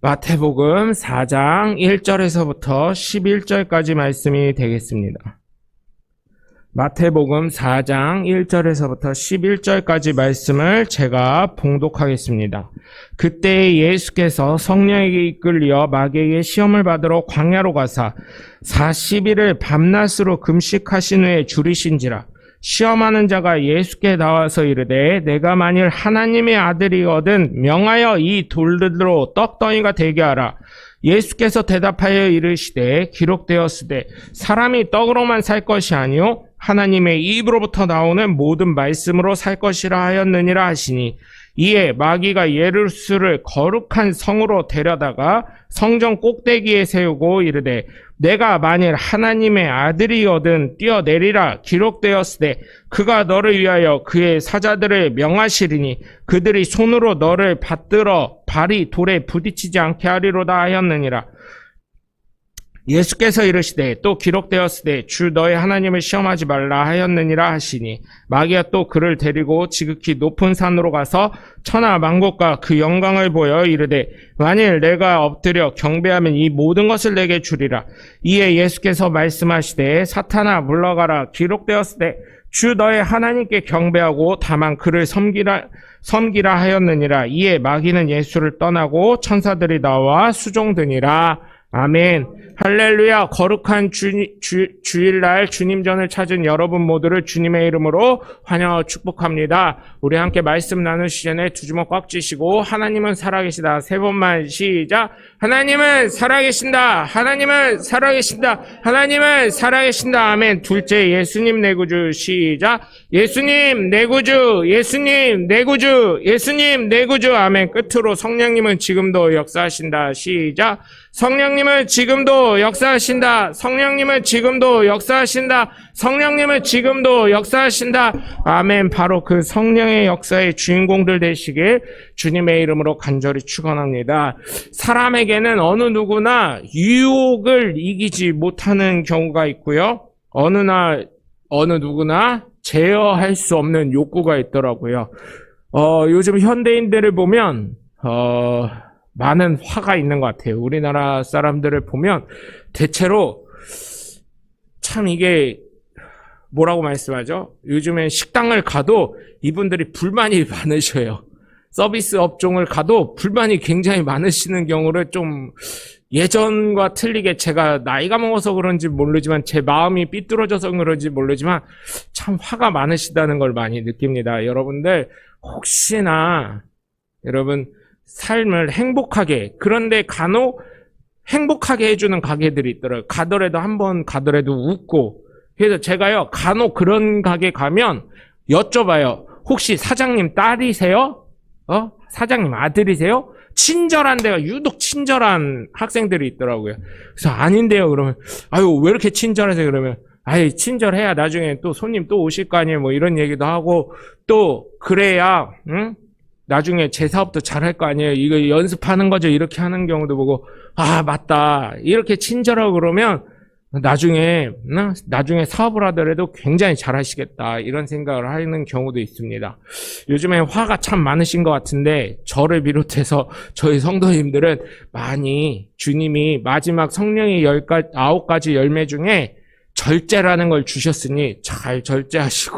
마태복음 4장 1절에서부터 11절까지 말씀이 되겠습니다. 마태복음 4장 1절에서부터 11절까지 말씀을 제가 봉독하겠습니다. 그때 예수께서 성령에게 이끌려 마귀에게 시험을 받으러 광야로 가사 40일을 밤낮으로 금식하신 후에 줄이신지라. 시험하는 자가 예수께 나와서 이르되 내가 만일 하나님의 아들이거든 명하여 이 돌들로 떡덩이가 되게 하라. 예수께서 대답하여 이르시되 기록되었으되 사람이 떡으로만 살 것이 아니요 하나님의 입으로부터 나오는 모든 말씀으로 살 것이라 하였느니라 하시니, 이에 마귀가 예루살렘을 거룩한 성으로 데려다가 성전 꼭대기에 세우고 이르되 내가 만일 하나님의 아들이거든 뛰어내리라. 기록되었으되 그가 너를 위하여 그의 사자들을 명하시리니 그들이 손으로 너를 받들어 발이 돌에 부딪히지 않게 하리로다 하였느니라. 예수께서 이르시되 또 기록되었으되 주 너의 하나님을 시험하지 말라 하였느니라 하시니, 마귀가 또 그를 데리고 지극히 높은 산으로 가서 천하 만국과 그 영광을 보여 이르되 만일 내가 엎드려 경배하면 이 모든 것을 내게 주리라. 이에 예수께서 말씀하시되 사탄아 물러가라. 기록되었으되 주 너의 하나님께 경배하고 다만 그를 섬기라 하였느니라. 이에 마귀는 예수를 떠나고 천사들이 나와 수종드니라. 아멘. 할렐루야. 거룩한 주일날 주님전을 찾은 여러분 모두를 주님의 이름으로 환영하고 축복합니다. 우리 함께 말씀 나누시 전에 두 주먹 꽉 쥐시고 하나님은 살아계시다 세 번만 시작. 하나님은 살아계신다. 하나님은 살아계신다. 하나님은 살아계신다. 아멘. 둘째, 예수님 내 구주 시작. 예수님 내 구주, 예수님 내 구주, 예수님 내 구주. 아멘. 끝으로 성령님은 지금도 역사하신다 시작. 성령님은 지금도 역사하신다. 성령님은 지금도 역사하신다. 성령님은 지금도 역사하신다. 아멘. 바로 그 성령의 역사의 주인공들 되시길 주님의 이름으로 간절히 축원합니다. 사람에게는 어느 누구나 유혹을 이기지 못하는 경우가 있고요. 어느 누구나 제어할 수 없는 욕구가 있더라고요. 요즘 현대인들을 보면 많은 화가 있는 것 같아요. 우리나라 사람들을 보면 대체로 참 이게 뭐라고 말씀하죠? 요즘엔 식당을 가도 이분들이 불만이 많으셔요. 서비스 업종을 가도 불만이 굉장히 많으시는 경우를 좀 예전과 틀리게, 제가 나이가 먹어서 그런지 모르지만 제 마음이 삐뚤어져서 그런지 모르지만 참 화가 많으시다는 걸 많이 느낍니다. 여러분들 혹시나 여러분 삶을 행복하게, 그런데 간혹 행복하게 해주는 가게들이 있더라고요. 한번 가더라도 웃고. 그래서 제가요 간혹 그런 가게 가면 여쭤봐요. 혹시 사장님 딸이세요? 사장님 아들이세요? 친절한 데가 유독 친절한 학생들이 있더라고요. 그래서 아닌데요. 그러면 아유 왜 이렇게 친절하세요? 그러면 아이 친절해야 나중에 또 손님 또 오실 거 아니에요. 뭐 이런 얘기도 하고, 또 그래야 나중에 제 사업도 잘할 거 아니에요. 이거 연습하는 거죠. 이렇게 하는 경우도 보고, 아 맞다 이렇게 친절하고 그러면 나중에 사업을 하더라도 굉장히 잘하시겠다 이런 생각을 하는 경우도 있습니다. 요즘에 화가 참 많으신 것 같은데 저를 비롯해서 저희 성도님들은 많이 주님이 마지막 성령의 9가지 열매 중에 절제라는 걸 주셨으니 잘 절제하시고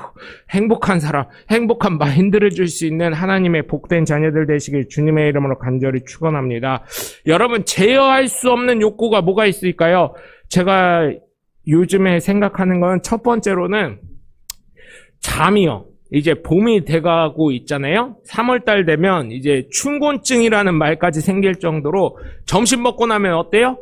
행복한 사람, 행복한 마인드를 줄 수 있는 하나님의 복된 자녀들 되시길 주님의 이름으로 간절히 축원합니다. 여러분, 제어할 수 없는 욕구가 뭐가 있을까요? 제가 요즘에 생각하는 건 첫 번째로는 잠이요. 이제 봄이 돼가고 있잖아요. 3월달 되면 이제 춘곤증이라는 말까지 생길 정도로 점심 먹고 나면 어때요?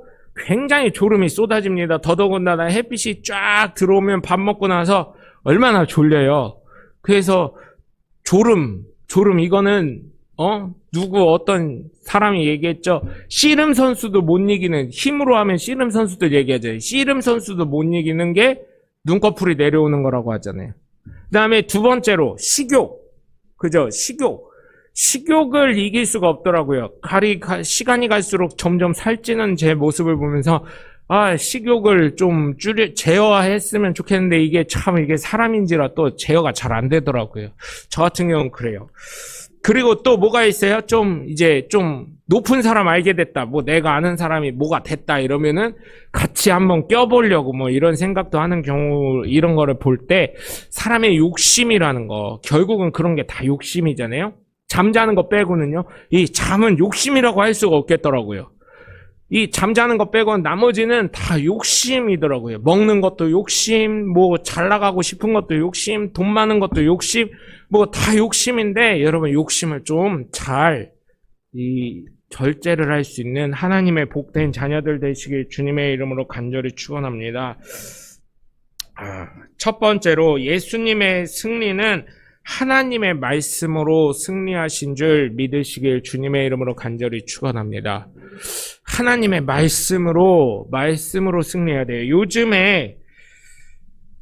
굉장히 졸음이 쏟아집니다. 더더군다나 햇빛이 쫙 들어오면 밥 먹고 나서 얼마나 졸려요. 그래서 졸음 이거는 어떤 사람이 얘기했죠. 씨름 선수도 못 이기는, 힘으로 하면 씨름 선수도 얘기하잖아요. 씨름 선수도 못 이기는 게 눈꺼풀이 내려오는 거라고 하잖아요. 그 다음에 두 번째로 식욕. 그죠? 식욕을 이길 수가 없더라고요. 시간이 갈수록 점점 살찌는 제 모습을 보면서 식욕을 좀 제어했으면 좋겠는데 이게 사람인지라 또 제어가 잘 안 되더라고요. 저 같은 경우는 그래요. 그리고 또 뭐가 있어요? 이제 좀 높은 사람 알게 됐다. 뭐 내가 아는 사람이 뭐가 됐다 이러면은 같이 한번 껴보려고 뭐 이런 생각도 하는 경우, 이런 거를 볼 때 사람의 욕심이라는 거, 결국은 그런 게 다 욕심이잖아요. 잠자는 거 빼고는요. 이 잠은 욕심이라고 할 수가 없겠더라고요. 이 잠자는 거 빼고는 나머지는 다 욕심이더라고요. 먹는 것도 욕심, 뭐 잘 나가고 싶은 것도 욕심, 돈 많은 것도 욕심, 뭐 다 욕심인데, 여러분 욕심을 좀 잘 절제를 할 수 있는 하나님의 복된 자녀들 되시길 주님의 이름으로 간절히 축원합니다. 첫 번째로 예수님의 승리는 하나님의 말씀으로 승리하신 줄 믿으시길 주님의 이름으로 간절히 축원합니다. 하나님의 말씀으로 승리해야 돼요. 요즘에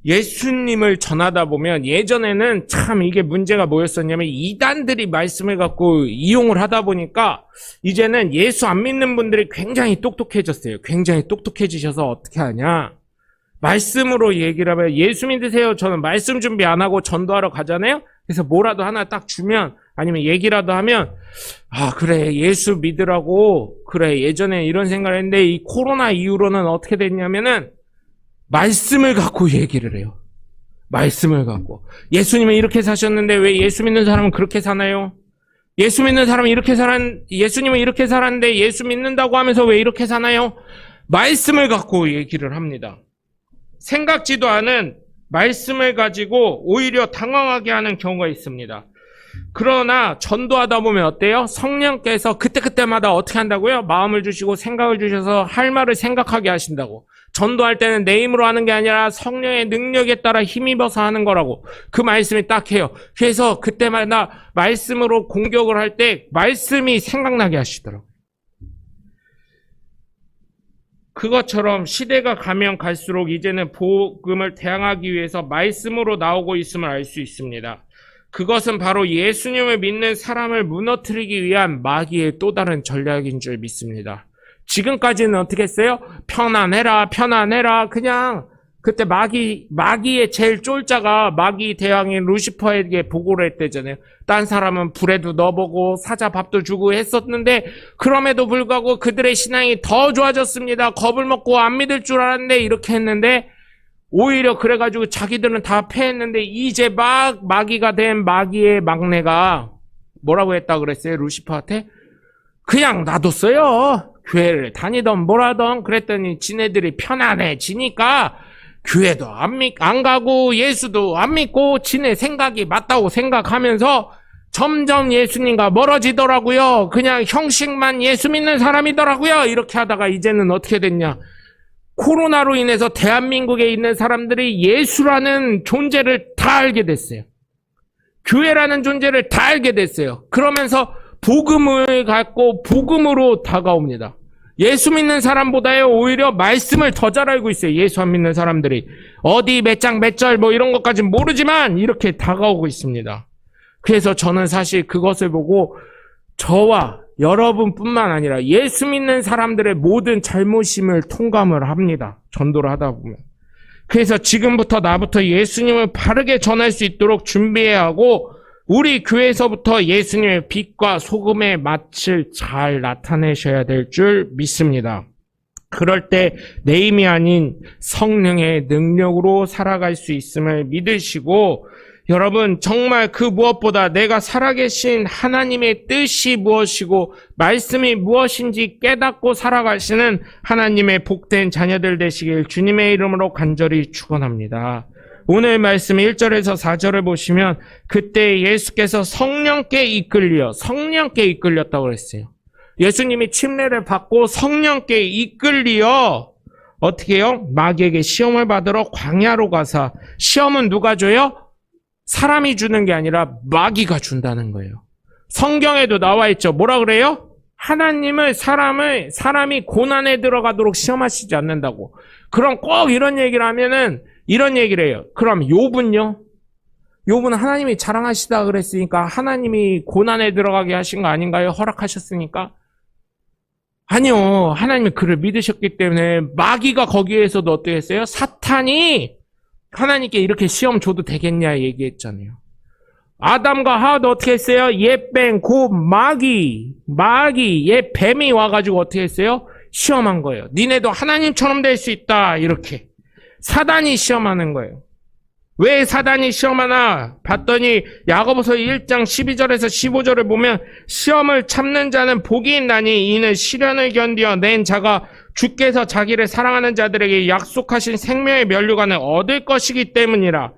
예수님을 전하다 보면, 예전에는 참 이게 문제가 뭐였었냐면 이단들이 말씀을 갖고 이용을 하다 보니까 이제는 예수 안 믿는 분들이 굉장히 똑똑해졌어요. 굉장히 똑똑해지셔서 어떻게 하냐, 말씀으로 얘기를 하면, 예수 믿으세요. 저는 말씀 준비 안 하고 전도하러 가잖아요. 그래서 뭐라도 하나 딱 주면, 아니면 얘기라도 하면, 그래, 예수 믿으라고, 그래, 예전에 이런 생각을 했는데 이 코로나 이후로는 어떻게 됐냐면은 말씀을 갖고 얘기를 해요. 말씀을 갖고. 예수님은 이렇게 사셨는데 왜 예수 믿는 사람은 그렇게 사나요? 예수 믿는 사람은 예수님은 이렇게 살았는데 예수 믿는다고 하면서 왜 이렇게 사나요? 말씀을 갖고 얘기를 합니다. 생각지도 않은 말씀을 가지고 오히려 당황하게 하는 경우가 있습니다. 그러나 전도하다 보면 어때요? 성령께서 그때그때마다 어떻게 한다고요? 마음을 주시고 생각을 주셔서 할 말을 생각하게 하신다고. 전도할 때는 내 힘으로 하는 게 아니라 성령의 능력에 따라 힘입어서 하는 거라고. 그 말씀이 딱 해요. 그래서 그때마다 말씀으로 공격을 할 때 말씀이 생각나게 하시더라고요. 그것처럼 시대가 가면 갈수록 이제는 복음을 대항하기 위해서 말씀으로 나오고 있음을 알 수 있습니다. 그것은 바로 예수님을 믿는 사람을 무너뜨리기 위한 마귀의 또 다른 전략인 줄 믿습니다. 지금까지는 어떻게 했어요? 편안해라. 그냥 그때 마귀의 제일 쫄자가 마귀 대왕인 루시퍼에게 보고를 했대잖아요. 딴 사람은 불에도 넣어보고 사자 밥도 주고 했었는데, 그럼에도 불구하고 그들의 신앙이 더 좋아졌습니다. 겁을 먹고 안 믿을 줄 알았는데 이렇게 했는데, 오히려 그래가지고 자기들은 다 패했는데, 이제 마귀가 된 마귀의 막내가 뭐라고 했다 그랬어요? 루시퍼한테? 그냥 놔뒀어요. 교회를 다니던 뭐라던. 그랬더니 지네들이 편안해지니까 교회도 안 가고 예수도 안 믿고 지네 생각이 맞다고 생각하면서 점점 예수님과 멀어지더라고요. 그냥 형식만 예수 믿는 사람이더라고요. 이렇게 하다가 이제는 어떻게 됐냐, 코로나로 인해서 대한민국에 있는 사람들이 예수라는 존재를 다 알게 됐어요. 교회라는 존재를 다 알게 됐어요. 그러면서 복음을 갖고 복음으로 다가옵니다. 예수 믿는 사람보다요 오히려 말씀을 더 잘 알고 있어요. 예수 안 믿는 사람들이 어디 몇 장 몇 절 뭐 이런 것까지는 모르지만 이렇게 다가오고 있습니다. 그래서 저는 사실 그것을 보고 저와 여러분뿐만 아니라 예수 믿는 사람들의 모든 잘못임을 통감을 합니다. 전도를 하다 보면. 그래서 지금부터 나부터 예수님을 바르게 전할 수 있도록 준비해야 하고, 우리 교회에서부터 예수님의 빛과 소금의 맛을 잘 나타내셔야 될 줄 믿습니다. 그럴 때 내 힘이 아닌 성령의 능력으로 살아갈 수 있음을 믿으시고, 여러분 정말 그 무엇보다 내가 살아계신 하나님의 뜻이 무엇이고 말씀이 무엇인지 깨닫고 살아가시는 하나님의 복된 자녀들 되시길 주님의 이름으로 간절히 축원합니다. 오늘 말씀 1절에서 4절을 보시면 그때 예수께서 성령께 이끌렸다고 그랬어요. 예수님이 침례를 받고 성령께 이끌려 어떻게 해요? 마귀에게 시험을 받으러 광야로 가사, 시험은 누가 줘요? 사람이 주는 게 아니라 마귀가 준다는 거예요. 성경에도 나와 있죠. 뭐라 그래요? 하나님을 사람이 고난에 들어가도록 시험하시지 않는다고. 그럼 꼭 이런 얘기를 하면은 이런 얘기를 해요. 그럼 욥은요? 욥은 하나님이 자랑하시다 그랬으니까 하나님이 고난에 들어가게 하신 거 아닌가요? 허락하셨으니까? 아니요. 하나님이 그를 믿으셨기 때문에 마귀가 거기에서도 어떻게 했어요? 사탄이 하나님께 이렇게 시험 줘도 되겠냐 얘기했잖아요. 아담과 하와도 어떻게 했어요? 옛뱀, 곧 마귀, 옛 뱀이 와가지고 어떻게 했어요? 시험한 거예요. 니네도 하나님처럼 될 수 있다. 이렇게. 사단이 시험하는 거예요. 왜 사단이 시험하나 봤더니 야고보서 1장 12절에서 15절을 보면 시험을 참는 자는 복이 있나니 이는 시련을 견디어 낸 자가 주께서 자기를 사랑하는 자들에게 약속하신 생명의 면류관을 얻을 것이기 때문이라.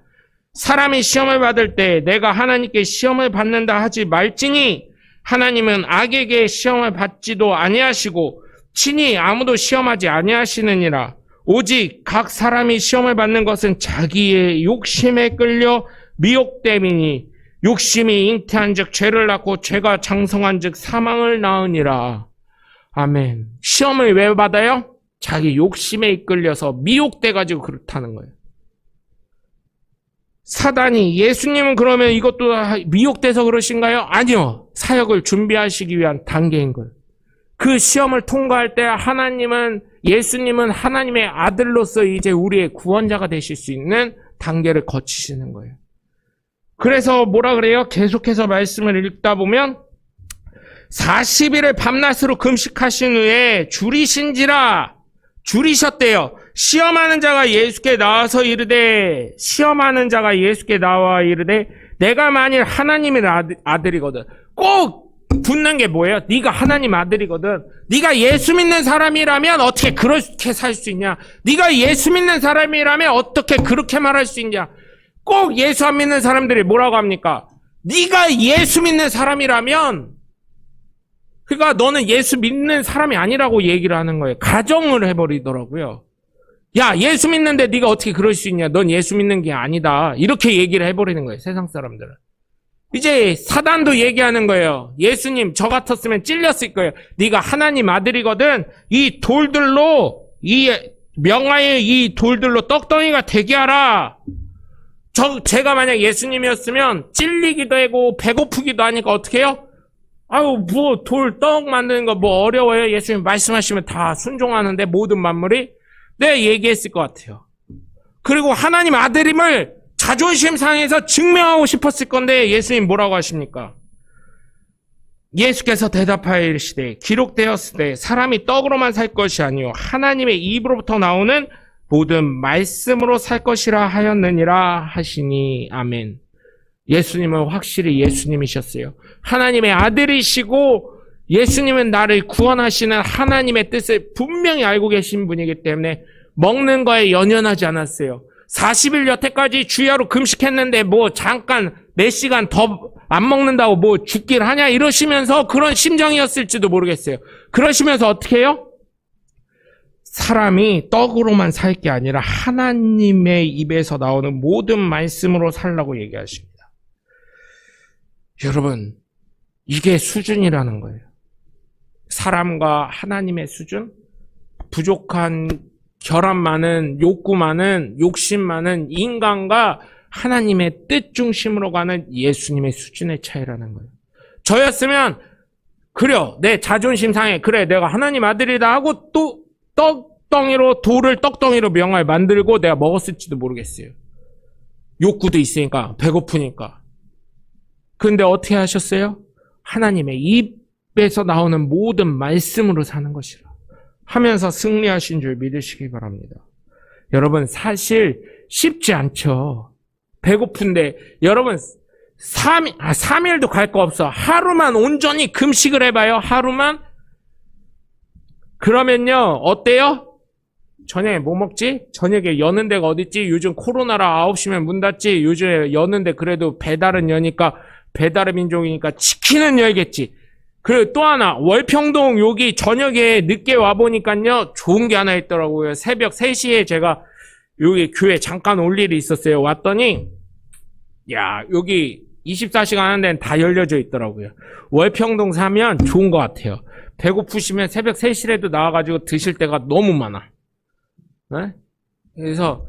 사람이 시험을 받을 때 내가 하나님께 시험을 받는다 하지 말지니 하나님은 악에게 시험을 받지도 아니하시고 친히 아무도 시험하지 아니하시느니라. 오직 각 사람이 시험을 받는 것은 자기의 욕심에 끌려 미혹됨이니 욕심이 잉태한 즉 죄를 낳고 죄가 장성한 즉 사망을 낳으니라. 아멘. 시험을 왜 받아요? 자기 욕심에 이끌려서 미혹돼가지고 그렇다는 거예요. 사단이 예수님은 그러면 이것도 미혹돼서 그러신가요? 아니요. 사역을 준비하시기 위한 단계인 거예요. 그 시험을 통과할 때 예수님은 하나님의 아들로서 이제 우리의 구원자가 되실 수 있는 단계를 거치시는 거예요. 그래서 뭐라 그래요? 계속해서 말씀을 읽다 보면 40일을 밤낮으로 금식하신 후에 줄이셨대요. 시험하는 자가 예수께 나와 이르되 내가 만일 하나님의 아들이거든. 꼭 붙는 게 뭐예요? 네가 하나님 아들이거든. 네가 예수 믿는 사람이라면 어떻게 그렇게 살 수 있냐? 네가 예수 믿는 사람이라면 어떻게 그렇게 말할 수 있냐? 꼭 예수 안 믿는 사람들이 뭐라고 합니까? 네가 예수 믿는 사람이라면 그러니까 너는 예수 믿는 사람이 아니라고 얘기를 하는 거예요. 가정을 해버리더라고요. 야, 예수 믿는데 네가 어떻게 그럴 수 있냐? 넌 예수 믿는 게 아니다. 이렇게 얘기를 해버리는 거예요. 세상 사람들은. 이제 사단도 얘기하는 거예요. 예수님 저 같았으면 찔렸을 거예요. 네가 하나님 아들이거든. 이 돌들로 명화의 이 돌들로 떡덩이가 되게 하라. 제가 만약 예수님이었으면 찔리기도 하고 배고프기도 하니까 어떻게 해요? 아유 뭐 돌 떡 만드는 거 뭐 어려워요? 예수님 말씀하시면 다 순종하는데 모든 만물이 네 얘기했을 것 같아요. 그리고 하나님 아들임을 자존심 상해서 증명하고 싶었을 건데 예수님 뭐라고 하십니까? 예수께서 대답하여 이르시되 기록되었을 때 사람이 떡으로만 살 것이 아니요 하나님의 입으로부터 나오는 모든 말씀으로 살 것이라 하였느니라 하시니 아멘. 예수님은 확실히 예수님이셨어요. 하나님의 아들이시고 예수님은 나를 구원하시는 하나님의 뜻을 분명히 알고 계신 분이기 때문에 먹는 거에 연연하지 않았어요. 40일 여태까지 주야로 금식했는데 뭐 잠깐 몇 시간 더 안 먹는다고 뭐 죽길 하냐 이러시면서 그런 심정이었을지도 모르겠어요. 그러시면서 어떻게 해요? 사람이 떡으로만 살 게 아니라 하나님의 입에서 나오는 모든 말씀으로 살라고 얘기하십니다. 여러분, 이게 수준이라는 거예요. 사람과 하나님의 수준? 부족한 결함 많은, 욕구 많은, 욕심 많은 인간과 하나님의 뜻 중심으로 가는 예수님의 수준의 차이라는 거예요. 저였으면 그래요. 내 자존심 상해. 그래 내가 하나님 아들이다 하고 또 돌을 떡덩이로 명화에 만들고 내가 먹었을지도 모르겠어요. 욕구도 있으니까 배고프니까. 근데 어떻게 하셨어요? 하나님의 입에서 나오는 모든 말씀으로 사는 것이라 하면서 승리하신 줄 믿으시기 바랍니다. 여러분 사실 쉽지 않죠. 배고픈데 여러분 3일도 갈 거 없어. 하루만 온전히 금식을 해봐요. 하루만. 그러면요 어때요? 저녁에 뭐 먹지? 저녁에 여는 데가 어딨지? 요즘 코로나라 9시면 문 닫지. 요즘에 여는데 그래도 배달은 여니까 배달의 민족이니까 치킨은 열겠지. 그리고 또 하나 월평동 여기 저녁에 늦게 와보니까요 좋은 게 하나 있더라고요. 새벽 3시에 제가 여기 교회 잠깐 올 일이 있었어요. 왔더니 야 여기 24시간 하는 데는 다 열려져 있더라고요. 월평동 사면 좋은 것 같아요. 배고프시면 새벽 3시라도 나와가지고 드실 때가 너무 많아. 네? 그래서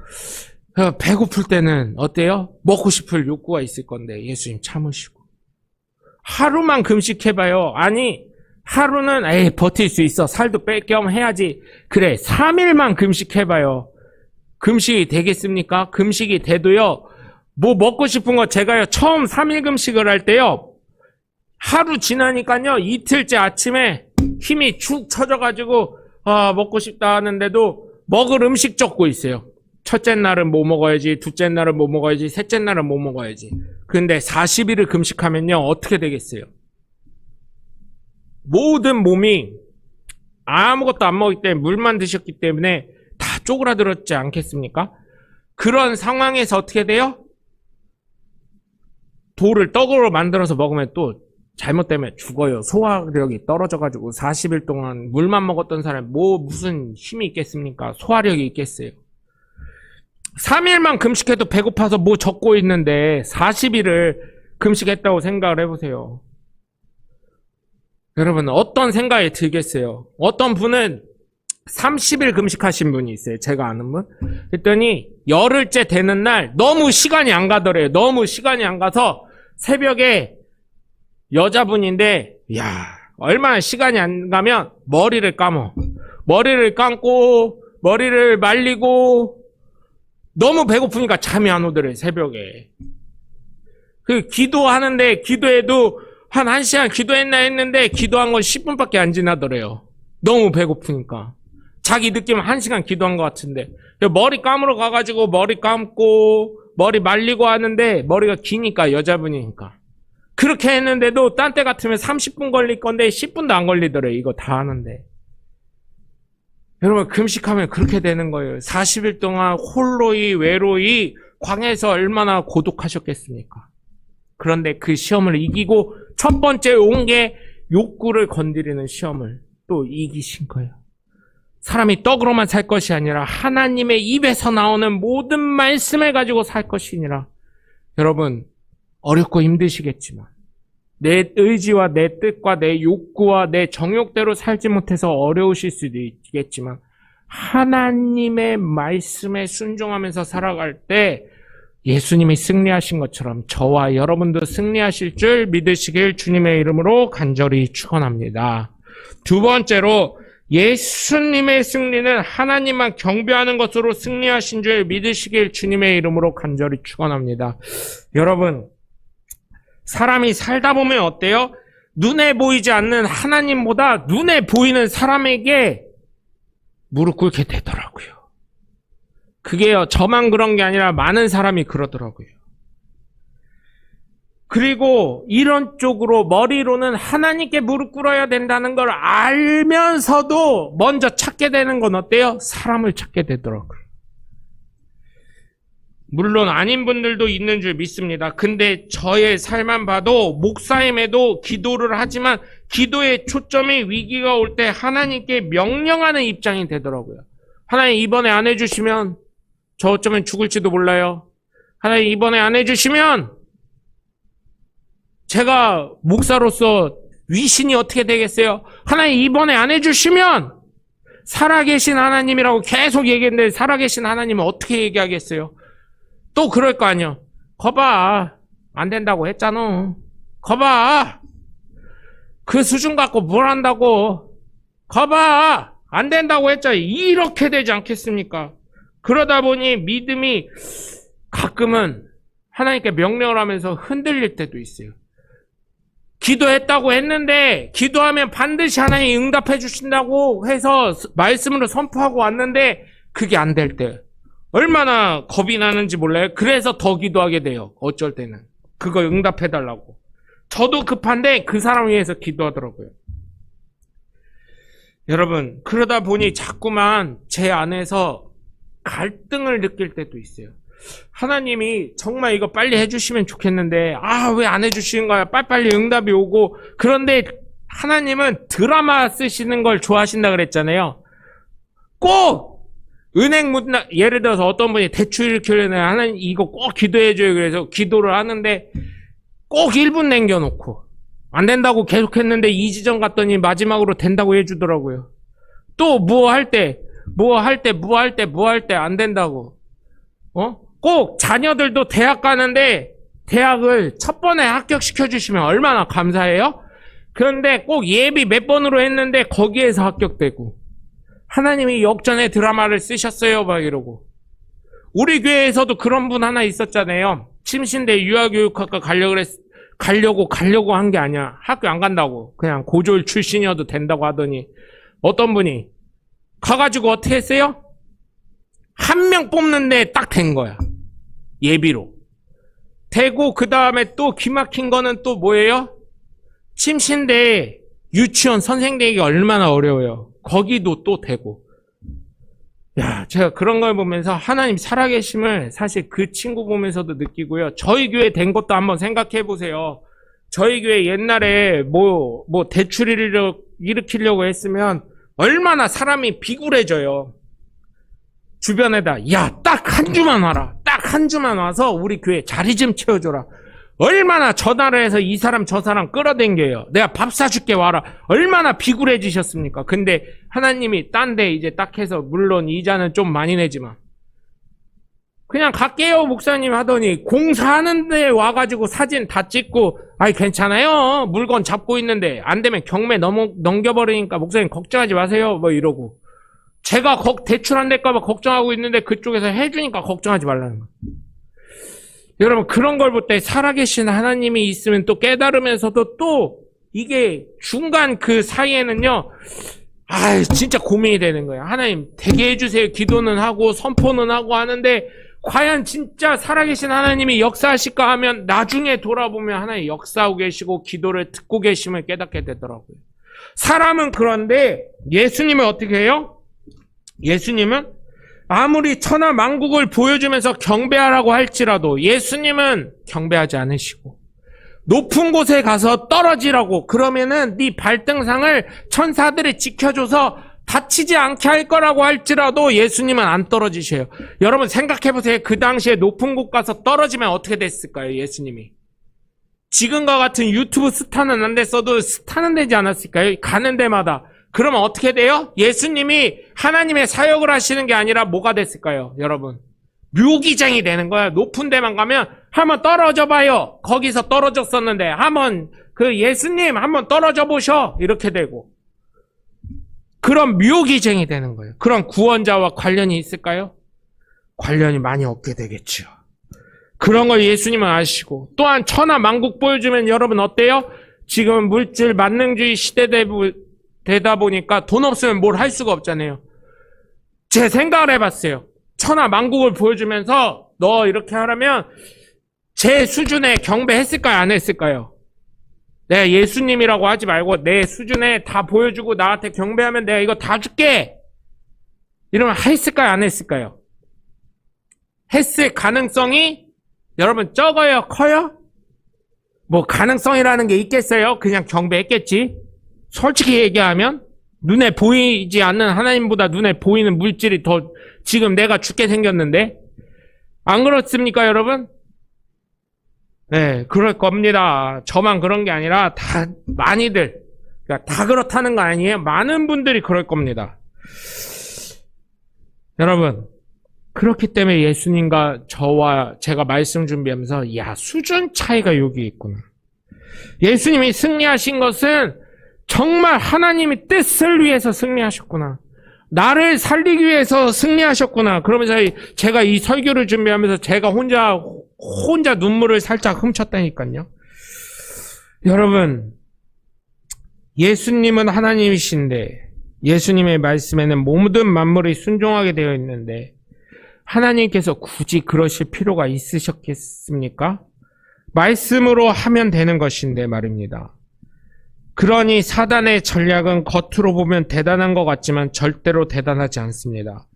배고플 때는 어때요? 먹고 싶을 욕구가 있을 건데 예수님 참으시고 하루만 금식해봐요. 아니 하루는 에이 버틸 수 있어. 살도 뺄 겸 해야지. 그래 3일만 금식해봐요. 금식이 되겠습니까? 금식이 돼도요 뭐 먹고 싶은 거 제가요, 처음 3일 금식을 할 때요, 하루 지나니까요, 이틀째 아침에 힘이 축 처져가지고, 먹고 싶다 하는데도 먹을 음식 적고 있어요. 첫째 날은 뭐 먹어야지, 둘째 날은 뭐 먹어야지, 셋째 날은 뭐 먹어야지. 근데 40일을 금식하면요, 어떻게 되겠어요? 모든 몸이 아무것도 안 먹기 때문에, 물만 드셨기 때문에 다 쪼그라들었지 않겠습니까? 그런 상황에서 어떻게 돼요? 돌을 떡으로 만들어서 먹으면 또 잘못되면 죽어요. 소화력이 떨어져가지고 40일 동안 물만 먹었던 사람이 무슨 힘이 있겠습니까? 소화력이 있겠어요. 3일만 금식해도 배고파서 뭐 적고 있는데 40일을 금식했다고 생각을 해보세요. 여러분, 어떤 생각이 들겠어요? 어떤 분은 30일 금식하신 분이 있어요. 제가 아는 분. 그랬더니 열흘째 되는 날 너무 시간이 안 가더래요. 너무 시간이 안 가서 새벽에 여자분인데, 얼마나 시간이 안 가면 머리를 감어. 머리를 감고 머리를 말리고 너무 배고프니까 잠이 안 오더래, 새벽에. 그 기도하는데, 기도해도 한 1시간 기도했나 했는데 기도한 건 10분밖에 안 지나더래요. 너무 배고프니까. 자기 느낌은 1시간 기도한 것 같은데. 머리 감으러 가가지고 머리 감고 머리 말리고 하는데 머리가 기니까, 여자분이니까. 그렇게 했는데도 딴 때 같으면 30분 걸릴 건데 10분도 안 걸리더래요. 이거 다 하는데. 여러분, 금식하면 그렇게 되는 거예요. 40일 동안 홀로이 외로이 광야에서 얼마나 고독하셨겠습니까? 그런데 그 시험을 이기고 첫 번째 온 게 욕구를 건드리는 시험을 또 이기신 거예요. 사람이 떡으로만 살 것이 아니라 하나님의 입에서 나오는 모든 말씀을 가지고 살 것이니라. 여러분, 어렵고 힘드시겠지만 내 의지와 내 뜻과 내 욕구와 내 정욕대로 살지 못해서 어려우실 수도 있겠지만 하나님의 말씀에 순종하면서 살아갈 때 예수님이 승리하신 것처럼 저와 여러분도 승리하실 줄 믿으시길 주님의 이름으로 간절히 축원합니다. 두 번째로, 예수님의 승리는 하나님만 경배하는 것으로 승리하신 줄 믿으시길 주님의 이름으로 간절히 축원합니다. 여러분, 사람이 살다 보면 어때요? 눈에 보이지 않는 하나님보다 눈에 보이는 사람에게 무릎 꿇게 되더라고요. 그게요, 저만 그런 게 아니라 많은 사람이 그러더라고요. 그리고 이런 쪽으로 머리로는 하나님께 무릎 꿇어야 된다는 걸 알면서도 먼저 찾게 되는 건 어때요? 사람을 찾게 되더라고요. 물론 아닌 분들도 있는 줄 믿습니다. 근데 저의 삶만 봐도 목사임에도 기도를 하지만 기도의 초점이 위기가 올 때 하나님께 명령하는 입장이 되더라고요. 하나님, 이번에 안 해주시면 저 어쩌면 죽을지도 몰라요. 하나님, 이번에 안 해주시면 제가 목사로서 위신이 어떻게 되겠어요? 하나님, 이번에 안 해주시면 살아계신 하나님이라고 계속 얘기했는데 살아계신 하나님은 어떻게 얘기하겠어요? 또 그럴 거 아니야. 거봐, 안 된다고 했잖아. 거봐, 그 수준 갖고 뭘 한다고. 거봐, 안 된다고 했잖아. 이렇게 되지 않겠습니까? 그러다 보니 믿음이 가끔은 하나님께 명령을 하면서 흔들릴 때도 있어요. 기도했다고 했는데, 기도하면 반드시 하나님이 응답해 주신다고 해서 말씀으로 선포하고 왔는데 그게 안 될 때 얼마나 겁이 나는지 몰라요. 그래서 더 기도하게 돼요. 어쩔 때는. 그거 응답해달라고. 저도 급한데 그 사람 위해서 기도하더라고요. 여러분, 그러다 보니 자꾸만 제 안에서 갈등을 느낄 때도 있어요. 하나님이 정말 이거 빨리 해주시면 좋겠는데 왜 안 해주시는 거야? 빨리빨리 응답이 오고. 그런데 하나님은 드라마 쓰시는 걸 좋아하신다 그랬잖아요. 꼭 은행 문나, 예를 들어서 어떤 분이 대출 일으키려면 하나님 이거 꼭 기도해줘요. 그래서 기도를 하는데 꼭 1분 남겨놓고 안 된다고 계속했는데 2지점 갔더니 마지막으로 된다고 해주더라고요. 또 뭐 할 때 안 된다고. 꼭 자녀들도 대학 가는데 대학을 첫 번에 합격시켜 주시면 얼마나 감사해요? 그런데 꼭 예비 몇 번으로 했는데 거기에서 합격되고, 하나님이 역전의 드라마를 쓰셨어요 막 이러고. 우리 교회에서도 그런 분 하나 있었잖아요. 침신대 유아교육학과 가려고 한 게 아니야. 학교 안 간다고. 그냥 고졸 출신이어도 된다고 하더니 어떤 분이 가가지고 어떻게 했어요? 한 명 뽑는데 딱 된 거야. 예비로. 되고 그 다음에 또 기막힌 거는 또 뭐예요? 침신대 유치원 선생 되기가 얼마나 어려워요. 거기도 또 되고. 야, 제가 그런 걸 보면서 하나님 살아계심을 사실 그 친구 보면서도 느끼고요. 저희 교회 된 것도 한번 생각해 보세요. 저희 교회 옛날에 뭐 대출을 일으키려고 했으면 얼마나 사람이 비굴해져요. 주변에다 야, 딱 한 주만 와라. 딱 한 주만 와서 우리 교회 자리 좀 채워줘라. 얼마나 전화를 해서 이 사람 저 사람 끌어당겨요. 내가 밥 사줄게 와라. 얼마나 비굴해지셨습니까? 근데 하나님이 딴 데 이제 딱 해서 물론 이자는 좀 많이 내지만 그냥 갈게요 목사님 하더니 공사하는데 와가지고 사진 다 찍고 아이 괜찮아요. 물건 잡고 있는데 안 되면 경매 넘겨버리니까 목사님 걱정하지 마세요. 뭐 이러고 제가 대출 안 될까봐 걱정하고 있는데 그쪽에서 해주니까 걱정하지 말라는 거예요. 여러분 그런 걸 볼 때 살아계신 하나님이 있으면 또 깨달으면서도 또 이게 중간 그 사이에는요 진짜 고민이 되는 거예요. 하나님 되게 해주세요. 기도는 하고 선포는 하고 하는데 과연 진짜 살아계신 하나님이 역사하실까 하면 나중에 돌아보면 하나님 역사하고 계시고 기도를 듣고 계심을 깨닫게 되더라고요. 사람은 그런데 예수님은 어떻게 해요? 예수님은 아무리 천하 만국을 보여주면서 경배하라고 할지라도 예수님은 경배하지 않으시고 높은 곳에 가서 떨어지라고 그러면은 네 발등상을 천사들이 지켜줘서 다치지 않게 할 거라고 할지라도 예수님은 안 떨어지셔요. 여러분 생각해보세요. 그 당시에 높은 곳 가서 떨어지면 어떻게 됐을까요? 예수님이 지금과 같은 유튜브 스타는 안 됐어도 스타는 되지 않았을까요? 가는 데마다. 그러면 어떻게 돼요? 예수님이 하나님의 사역을 하시는 게 아니라 뭐가 됐을까요? 여러분 묘기쟁이 되는 거예요. 높은 데만 가면 한번 떨어져 봐요. 거기서 떨어졌었는데 한번 그 예수님 한번 떨어져 보셔. 이렇게 되고 그런 묘기쟁이 되는 거예요. 그런 구원자와 관련이 있을까요? 관련이 많이 없게 되겠죠. 그런 걸 예수님은 아시고 또한 천하 만국 보여주면 여러분 어때요? 지금 물질 만능주의 시대되다 보니까 돈 없으면 뭘 할 수가 없잖아요. 제 생각을 해봤어요. 천하 만국을 보여주면서 너 이렇게 하라면 제 수준에 경배했을까요? 안 했을까요? 내가 예수님이라고 하지 말고 내 수준에 다 보여주고 나한테 경배하면 내가 이거 다 줄게. 이러면 했을까요? 안 했을까요? 했을 가능성이 여러분 적어요? 커요? 뭐 가능성이라는 게 있겠어요? 그냥 경배했겠지. 솔직히 얘기하면 눈에 보이지 않는 하나님보다 눈에 보이는 물질이 더 지금 내가 죽게 생겼는데 안 그렇습니까 여러분? 네, 그럴 겁니다. 저만 그런 게 아니라 다 많이들 그러니까 다 그렇다는 거 아니에요. 많은 분들이 그럴 겁니다. 여러분 그렇기 때문에 예수님과 저와 제가 말씀 준비하면서 수준 차이가 여기 있구나. 예수님이 승리하신 것은 정말 하나님의 뜻을 위해서 승리하셨구나. 나를 살리기 위해서 승리하셨구나. 그러면서 제가 이 설교를 준비하면서 제가 혼자 눈물을 살짝 훔쳤다니까요. 여러분, 예수님은 하나님이신데 예수님의 말씀에는 모든 만물이 순종하게 되어 있는데 하나님께서 굳이 그러실 필요가 있으셨겠습니까? 말씀으로 하면 되는 것인데 말입니다. 그러니 사단의 전략은 겉으로 보면 대단한 것 같지만 절대로 대단하지 않습니다.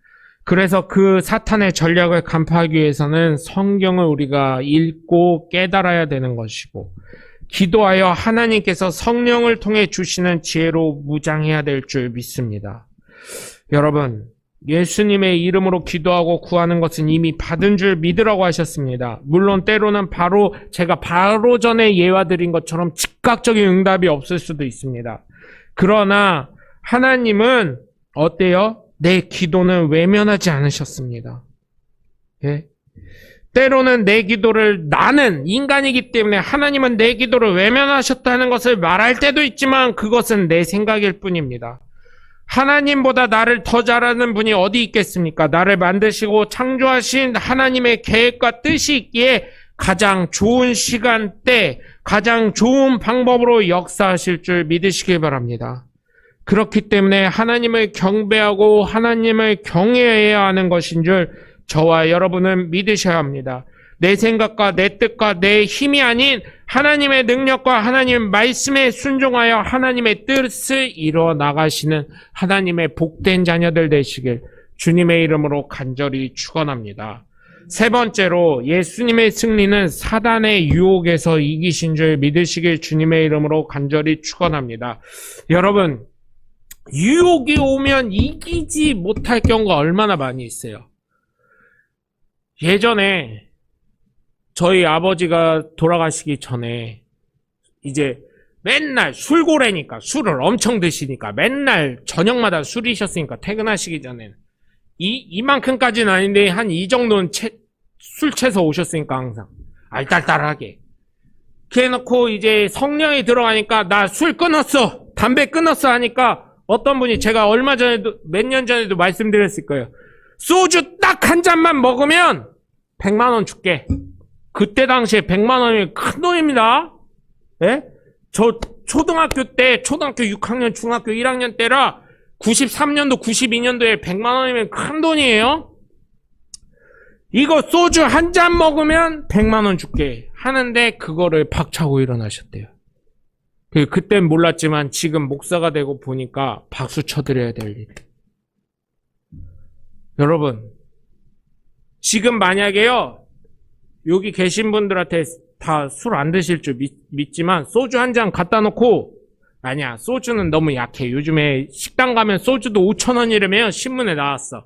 그래서 그 사탄의 전략을 간파하기 위해서는 성경을 우리가 읽고 깨달아야 되는 것이고 기도하여 하나님께서 성령을 통해 주시는 지혜로 무장해야 될 줄 믿습니다. 여러분, 예수님의 이름으로 기도하고 구하는 것은 이미 받은 줄 믿으라고 하셨습니다. 물론 때로는 제가 바로 전에 예화드린 것처럼 즉각적인 응답이 없을 수도 있습니다. 그러나 하나님은 어때요? 내 기도는 외면하지 않으셨습니다. 예? 때로는 내 기도를 나는 인간이기 때문에 하나님은 내 기도를 외면하셨다는 것을 말할 때도 있지만 그것은 내 생각일 뿐입니다. 하나님보다 나를 더 잘하는 분이 어디 있겠습니까? 나를 만드시고 창조하신 하나님의 계획과 뜻이 있기에 가장 좋은 시간대, 가장 좋은 방법으로 역사하실 줄 믿으시길 바랍니다. 그렇기 때문에 하나님을 경배하고 하나님을 경외해야 하는 것인 줄 저와 여러분은 믿으셔야 합니다. 내 생각과 내 뜻과 내 힘이 아닌 하나님의 능력과 하나님의 말씀에 순종하여 하나님의 뜻을 이루어 나가시는 하나님의 복된 자녀들 되시길 주님의 이름으로 간절히 축원합니다. 세 번째로 예수님의 승리는 사단의 유혹에서 이기신 줄 믿으시길 주님의 이름으로 간절히 축원합니다. 여러분, 유혹이 오면 이기지 못할 경우가 얼마나 많이 있어요. 예전에 저희 아버지가 돌아가시기 전에 이제 맨날 술고래니까 술을 엄청 드시니까 맨날 저녁마다 술이셨으니까 퇴근하시기 전에는 이만큼까지는 아닌데 한 이 정도는 술 채서 오셨으니까 항상 알딸딸하게 그래놓고 이제 성령이 들어가니까 나 술 끊었어 담배 끊었어 하니까 어떤 분이 제가 얼마 전에도 몇 년 전에도 말씀드렸을 거예요. 소주 딱 한 잔만 먹으면 100만 원 줄게. 그때 당시에 100만 원이면 큰 돈입니다. 예? 저 초등학교 6학년 중학교 1학년 때라 93년도 92년도에 100만 원이면 큰 돈이에요. 이거 소주 한 잔 먹으면 100만 원 줄게 하는데 그거를 박차고 일어나셨대요. 그땐 몰랐지만 지금 목사가 되고 보니까 박수 쳐드려야 될 일. 여러분, 지금 만약에요, 여기 계신 분들한테 다 술 안 드실 줄 믿지만 소주 한 잔 갖다 놓고 아니야, 소주는 너무 약해. 요즘에 식당 가면 소주도 5,000원이라며 신문에 나왔어.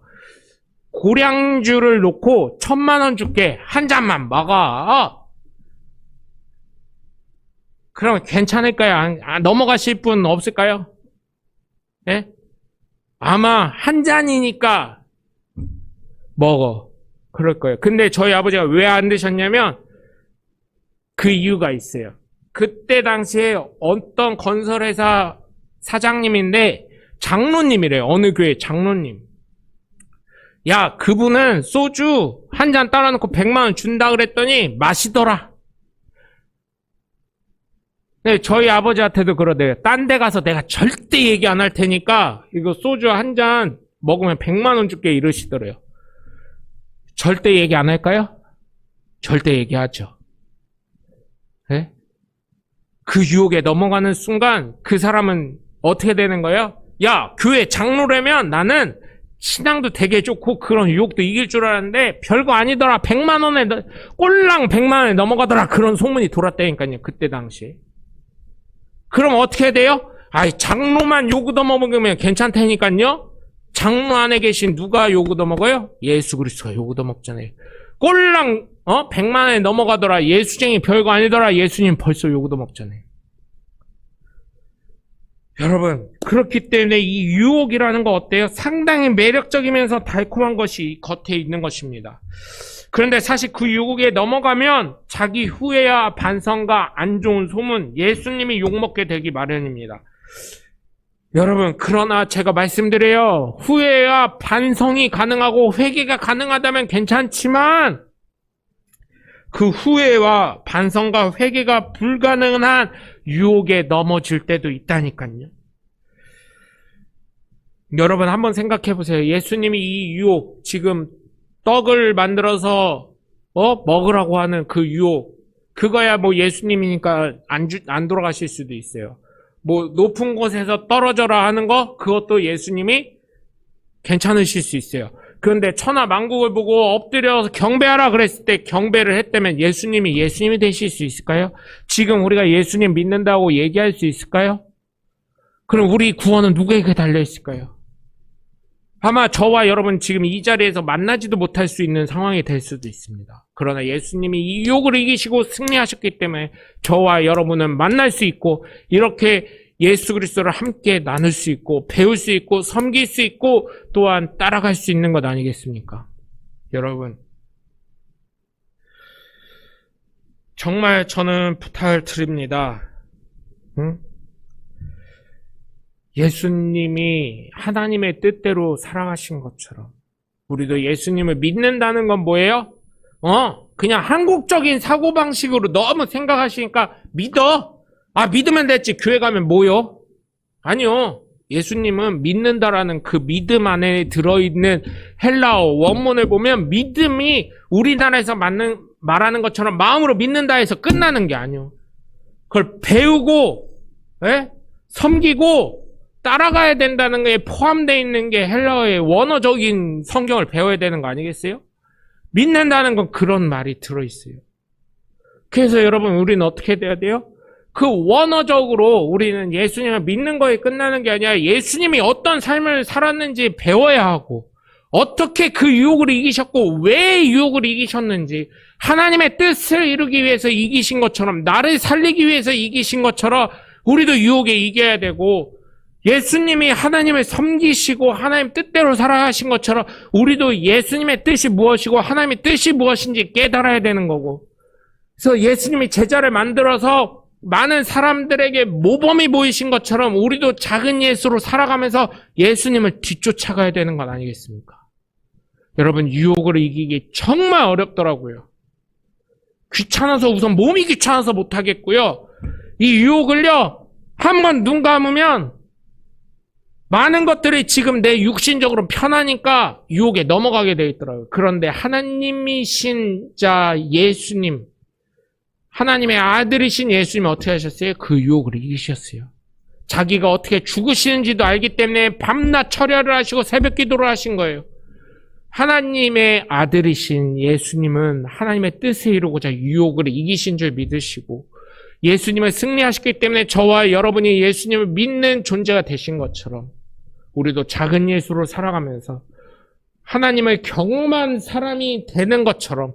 고량주를 놓고 1,000만 원 줄게. 한 잔만 먹어. 그러면 괜찮을까요? 넘어가실 분 없을까요? 예? 아마 한 잔이니까 먹어. 그럴 거예요. 근데 저희 아버지가 왜 안 드셨냐면 그 이유가 있어요. 그때 당시에 어떤 건설회사 사장님인데 장로님이래요. 어느 교회 장로님. 야, 그분은 소주 한 잔 따라놓고 100만 원 준다 그랬더니 마시더라. 네, 저희 아버지한테도 그러대요. 딴 데 가서 내가 절대 얘기 안 할 테니까 이거 소주 한 잔 먹으면 100만 원 줄게 이러시더래요. 절대 얘기 안 할까요? 절대 얘기하죠. 네? 그 유혹에 넘어가는 순간 그 사람은 어떻게 되는 거예요? 야, 교회 장로라면 나는 신앙도 되게 좋고 그런 유혹도 이길 줄 알았는데 별거 아니더라. 100만 원에 꼴랑 100만 원에 넘어가더라. 그런 소문이 돌았다니까요. 그때 당시에. 그럼 어떻게 돼요? 아이, 장로만 요구 얻어먹으면 괜찮다니까요. 장로 안에 계신 누가 요구 얻어먹어요? 예수 그리스도가 요구 얻어먹잖아요. 꼴랑 100만 원에 넘어가더라. 예수쟁이 별거 아니더라. 예수님 벌써 요구 얻어먹잖아요. 여러분, 그렇기 때문에 이 유혹이라는 거 어때요? 상당히 매력적이면서 달콤한 것이 겉에 있는 것입니다. 그런데 사실 그 유혹에 넘어가면 자기 후회와 반성과 안 좋은 소문, 예수님이 욕먹게 되기 마련입니다. 여러분, 그러나 제가 말씀드려요. 후회와 반성이 가능하고 회개가 가능하다면 괜찮지만 그 후회와 반성과 회개가 불가능한 유혹에 넘어질 때도 있다니까요. 여러분 한번 생각해 보세요. 예수님이 이 유혹, 지금 떡을 만들어서 먹으라고 하는 그 유혹, 그거야 뭐 예수님이니까 안 돌아가실 수도 있어요. 뭐 높은 곳에서 떨어져라 하는 거, 그것도 예수님이 괜찮으실 수 있어요. 그런데 천하 만국을 보고 엎드려서 경배하라 그랬을 때 경배를 했다면 예수님이 되실 수 있을까요? 지금 우리가 예수님 믿는다고 얘기할 수 있을까요? 그럼 우리 구원은 누구에게 달려 있을까요? 아마 저와 여러분 지금 이 자리에서 만나지도 못할 수 있는 상황이 될 수도 있습니다. 그러나 예수님이 이 유혹을 이기시고 승리하셨기 때문에 저와 여러분은 만날 수 있고 이렇게 예수 그리스도를 함께 나눌 수 있고 배울 수 있고 섬길 수 있고 또한 따라갈 수 있는 것 아니겠습니까? 여러분, 정말 저는 부탁을 드립니다. 예수님이 하나님의 뜻대로 살아가신 것처럼 우리도 예수님을 믿는다는 건 뭐예요? 그냥 한국적인 사고방식으로 너무 생각하시니까 믿어. 믿으면 됐지. 교회 가면 뭐요? 아니요. 예수님은 믿는다라는 그 믿음 안에 들어있는 헬라어 원문을 보면 믿음이 우리나라에서 말하는 것처럼 마음으로 믿는다 해서 끝나는 게 아니요. 그걸 배우고 섬기고 따라가야 된다는 게 포함되어 있는 게 헬라어의 원어적인 성경을 배워야 되는 거 아니겠어요? 믿는다는 건 그런 말이 들어있어요. 그래서 여러분 우리는 어떻게 돼야 돼요? 그 원어적으로 우리는 예수님을 믿는 거에 끝나는 게 아니라 예수님이 어떤 삶을 살았는지 배워야 하고 어떻게 그 유혹을 이기셨고 왜 유혹을 이기셨는지 하나님의 뜻을 이루기 위해서 이기신 것처럼 나를 살리기 위해서 이기신 것처럼 우리도 유혹에 이겨야 되고 예수님이 하나님을 섬기시고 하나님 뜻대로 살아가신 것처럼 우리도 예수님의 뜻이 무엇이고 하나님의 뜻이 무엇인지 깨달아야 되는 거고 그래서 예수님이 제자를 만들어서 많은 사람들에게 모범이 보이신 것처럼 우리도 작은 예수로 살아가면서 예수님을 뒤쫓아가야 되는 건 아니겠습니까? 여러분 유혹을 이기기 정말 어렵더라고요. 귀찮아서 우선 몸이 귀찮아서 못하겠고요. 이 유혹을요 한번 눈 감으면 많은 것들이 지금 내 육신적으로 편하니까 유혹에 넘어가게 되어 있더라고요. 그런데 하나님이신 자 예수님 하나님의 아들이신 예수님이 어떻게 하셨어요? 그 유혹을 이기셨어요. 자기가 어떻게 죽으시는지도 알기 때문에 밤낮 철야를 하시고 새벽 기도를 하신 거예요. 하나님의 아들이신 예수님은 하나님의 뜻을 이루고자 유혹을 이기신 줄 믿으시고 예수님을 승리하셨기 때문에 저와 여러분이 예수님을 믿는 존재가 되신 것처럼 우리도 작은 예수로 살아가면서 하나님을 경험한 사람이 되는 것처럼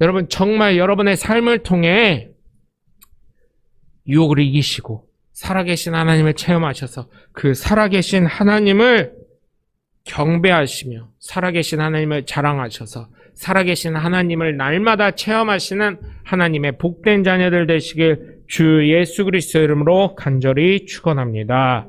여러분 정말 여러분의 삶을 통해 유혹을 이기시고 살아계신 하나님을 체험하셔서 그 살아계신 하나님을 경배하시며 살아계신 하나님을 자랑하셔서 살아계신 하나님을 날마다 체험하시는 하나님의 복된 자녀들 되시길 주 예수 그리스도 이름으로 간절히 축원합니다.